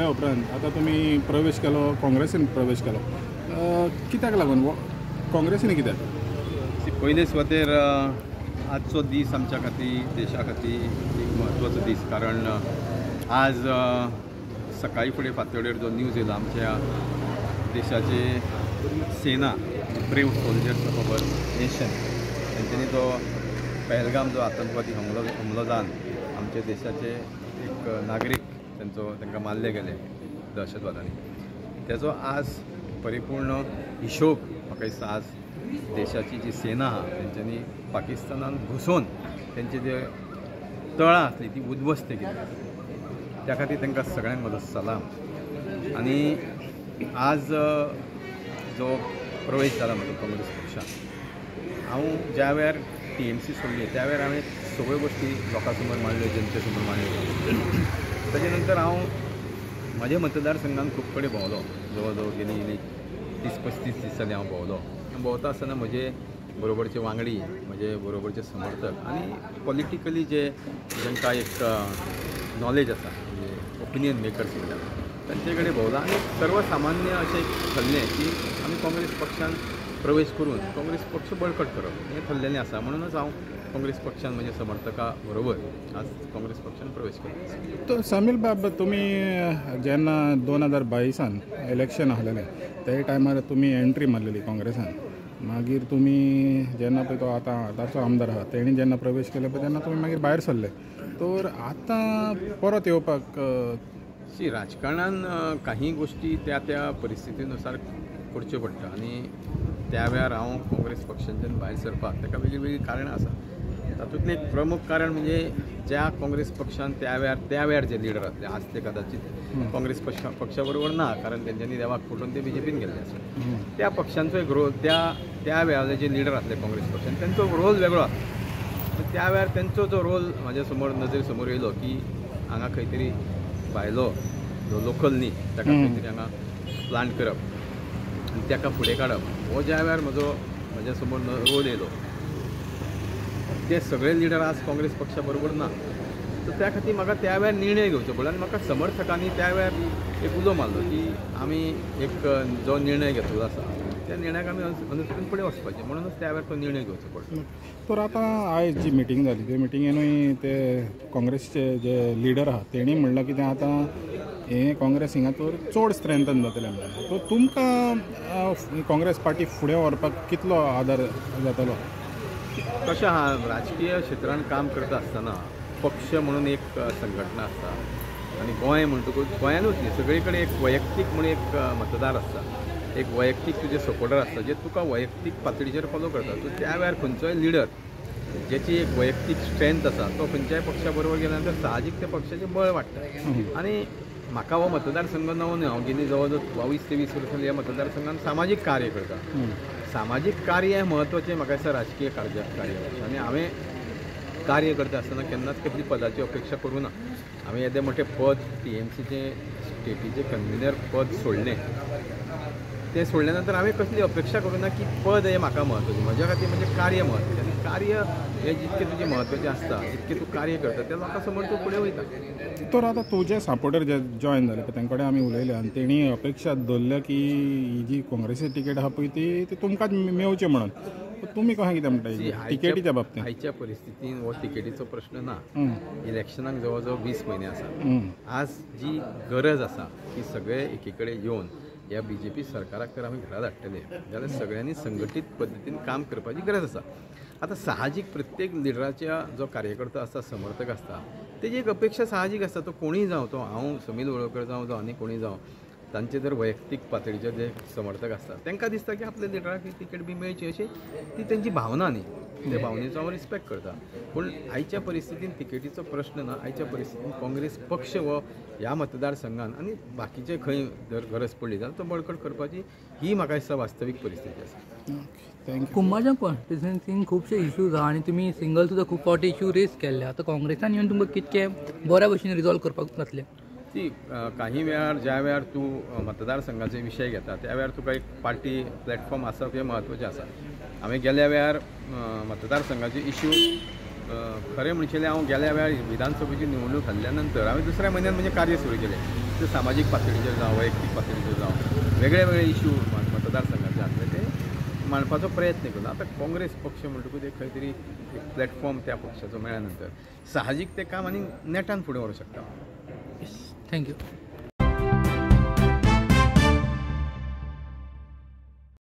उपरांत आतां तुमी प्रवेश केलो, काँग्रेसीन प्रवेश केलो, कित्याक लागून काँग्रेसीन कित्याक? पयले सुवातेर आजचो दीस आमच्या खातीर, देशा खातीर एक म्हत्वाचो दीस. कारण आज सकाळी फुडें फांतोडेर जो न्यूज येयलो, आमच्या देशाचे सेना, brave soldiers of our nation, तेंच्यांनी तो पहलगाम जो आतंकवादी हमलो जावन आमच्या देशाचे एक नागरीक तांकां मारले गेले दहशतवादांनी, तेजो आज परिपूर्ण हिशोब म्हाका दिसता आज देशाची जी सेना आहा तेंच्यांनी पाकिस्तानान घुसून तेंचे जे तळां आसली ती उद्ध्वस्त केली. त्या खातीर तांकां सगळ्यांक म्हजो सलाम. आनी आज जो प्रवेश जाला म्हजो काँग्रेस पक्षान, हांव ज्या वेळार TMC सोडली त्या वेळार हांवें सगळ्यो गोश्टी लोकां समोर मांडल्यो, जनते समोर मांडल्यो. ताजे नंतर हांव म्हाज्या मतदारसंघान खूब कडेन भोंवलो, जवळ जवळ गेली 30-35 दीस जाली हांव भोंवलो. भोंवता आसतना म्हजे बरोबरचे वांगडी, म्हजे बरोबरचे समर्थक आनी पॉलिटिकली जांकां एक नॉलेज आसा, म्हणजे ओपिनियन मेकर्स म्हणटात, तांचे कडेन भोंवला आनी सर्वसामान्य अशें थरलें की आमी काँग्रेस पक्षान प्रवेश करून काँग्रेस पक्ष बळकट करप हें थरलेलें आसा. म्हणूनच हांव काँग्रेस पक्षान म्हज्या समर्थकां बरोबर आज काँग्रेस पक्षान प्रवेश केलो. तो समील बाब, तुमी जेन्ना 2022 इलेक्शन आसलेलें ते टायमार तुमी एंट्री मारलेली काँग्रेसान, मागीर तुमी जेन्ना पळय तो आतांचो आमदार आहा तेणी जेन्ना प्रवेश केलो पळय तेन्ना तुमी मागीर भायर सरले. तर आतां परत येवपाक राजकारणान काही गोष्टी त्या परिस्थितीनुसार करच्यो पडटा आनी त्या वेळार हांव काँग्रेस पक्षांच्यान भायर सरपाक ताका वेगळी वेगळी कारणां आसा. तातूंतलें एक प्रमुख कारण म्हणजे ज्या काँग्रेस पक्षान त्या वेळार जे लिडर आसले, आज ते कदाचित काँग्रेस पक्षा बरोबर ना, कारण तेंच्यांनी देवाक फुटून ते BJPन गेल्ले आसा. त्या पक्षांचो एक रोल, त्या वेळाचे जे लिडर आसले काँग्रेस पक्षान तेंचो रोल वेगळो आसलो. त्या वेळार तेंचो जो रोल म्हाज्या समोर नजरे समोर येयलो की हांगा खंय तरी भायलो जो लोकल न्ही ताका खंय तरी हांगा प्लांट करप आनी ताका फुडें काडप, हो ज्या वेळार म्हज्या समोर रोल येयलो. ते सगळे लिडर आज काँग्रेस पक्षा बरोबर ना, तर त्या खातीर म्हाका त्या वेळार निर्णय घेवचो पडलो. आनी म्हाका समर्थकांनी त्या वेळार एक उलो मारलो की आमी एक जो निर्णय घेतलो आसा त्या निर्णयाक आमी अनुसरून फुडें वचपाचें, म्हणूनच त्या वेळार तो निर्णय घेवचो पडलो. तर आतां आयज जी मिटींग जाली ते मिटिंगेनूय ते काँग्रेसचे जे लिडर आहा तेणी म्हणलां की तें आतां हें काँग्रेस हिंगातूर चड स्ट्रेंथन जातलें म्हणून. सो तुमकां काँग्रेस पार्टी फुडें व्हरपाक कितलो आदार जातलो? कशें आहा, राजकीय क्षेत्रांत काम करता आसतना पक्ष म्हणून एक संघटना आसता आनी गोंय म्हणटकूच गोंयानूच न्ही सगळे कडेन एक वैयक्तीक म्हणून एक मतदार आसता, एक वैयक्तीक तुजे सपोर्टर आसता जे तुका वैयक्तीक पातळीचेर फॉलो करता. सो त्या वेळार खंयचोय लिडर ज्याची एक वैयक्तीक स्ट्रेंथ आसा तो खंयच्याय पक्षा बरोबर गेल्या नंतर साहजीक त्या पक्षाचें बळ वाडटा. आनी म्हाका हो मतदारसंघ नवो न्ही, हांव गेली जवळ जवळ 22-23 वर्सां ह्या मतदारसंघान सामाजीक कार्य करता. सामाजीक कार्य हें म्हत्वाचें म्हाका दिसता राजकीय कार्य आनी हांवें कार्य करता आसतना केन्नाच कसली पदाची अपेक्षा करूं ना. हांवें येदें मोठें पद TMCचें स्टेटीचें कन्व्हिनर पद सोडलें. तें सोडल्या नंतर हांवें कसली अपेक्षा करूं ना की पद हें म्हाका म्हत्वाचें. म्हज्या खातीर म्हणजे कार्य म्हत्वाचें आनी कार्य हें जितकें तुजें म्हत्वाचें आसता जितकें तूं कार्य करता त्या लोकां समोर तूं फुडें वयता. तर आतां तुजे सपोर्टर जे जॉयन जाले पळय तेंचे कडेन आमी उलयले आनी तेणी अपेक्षा दवरल्या की ही जी काँग्रेसीची तिकेट आहा पळय ती तुमकांच मेवचें म्हणून. तुमी कशें कितें म्हणटा तिकेटीच्या बाबतींत? आयच्या परिस्थितीन हो तिकेटीचो प्रश्न ना. इलेक्शनाक जवळ जवळ 20 म्हयने आसा. आज जी गरज आसा की सगळे एकी कडेन येवन ह्या BJP सरकाराक तर आमी घरा धाडटले जाल्यार सगळ्यांनी संघटीत पद्दतीन काम करपाची गरज आसा. आतां साहजीक प्रत्येक लिडराच्या जो कार्यकर्ता आसता, समर्थक आसता, तेजी एक अपेक्षा साहजीक आसता. तो कोणीय जावं, तो हांव समील वळवकर जावं तो आनी कोणीय जावं, तांचे जर वैयक्तीक पातळीचे जे समर्थक आसता तांकां दिसता की आपल्या लिडराक तिकेट बी मेळची अशी ती तेंची भावना न्ही. त्या भावनेचो हांव रिस्पेक्ट करता. पूण आयच्या परिस्थितीन तिकेटीचो प्रश्न ना. आयच्या परिस्थितीन काँग्रेस पक्ष हो ह्या मतदारसंघान आनी बाकीचे खंय जर गरज पडली जाल्यार तो बळकट करपाची ही म्हाका दिसता वास्तवीक परिस्थिती आसा. कुंभारच्या कॉन्स्टिट्युएन्सीन खुबशे इश्यूज आहा आनी तुमी सिंगल सुद्दां खूब फावटी इश्यू रेज केल्ले. आतां काँग्रेसान येवन तुमकां कितके बऱ्या भशेन रिजॉल्व करपाक जातलें? ती काही वेळार ज्या वेळार तूं मतदारसंघाचे विशय घेता त्या वेळार तुका एक पार्टी प्लॅटफॉर्म आसप हें म्हत्वाचें आसा. हांवें गेल्या वेळार मतदारसंघाचे इश्यू खरें म्हणशिल्लें हांव गेल्या वेळार विधानसभेची निवडणूक जाल्ल्या नंतर हांवें दुसऱ्या म्हयन्यान म्हणजे कार्य सुरू केलें ते सामाजीक पातळीचेर जावं वैयक्तीक पातळीचेर जावं वेगळे वेगळे इश्यू मतदारसंघाचे आसले ते मांडपाचो प्रयत्न केलो. आतां काँग्रेस पक्ष म्हणटकूच एक खंय तरी एक प्लॅटफॉर्म त्या पक्षाचो मेळ्ळ्या नंतर साहजीक तें काम आनी नेटान फुडें व्हरूंक शकता. थँक्यू.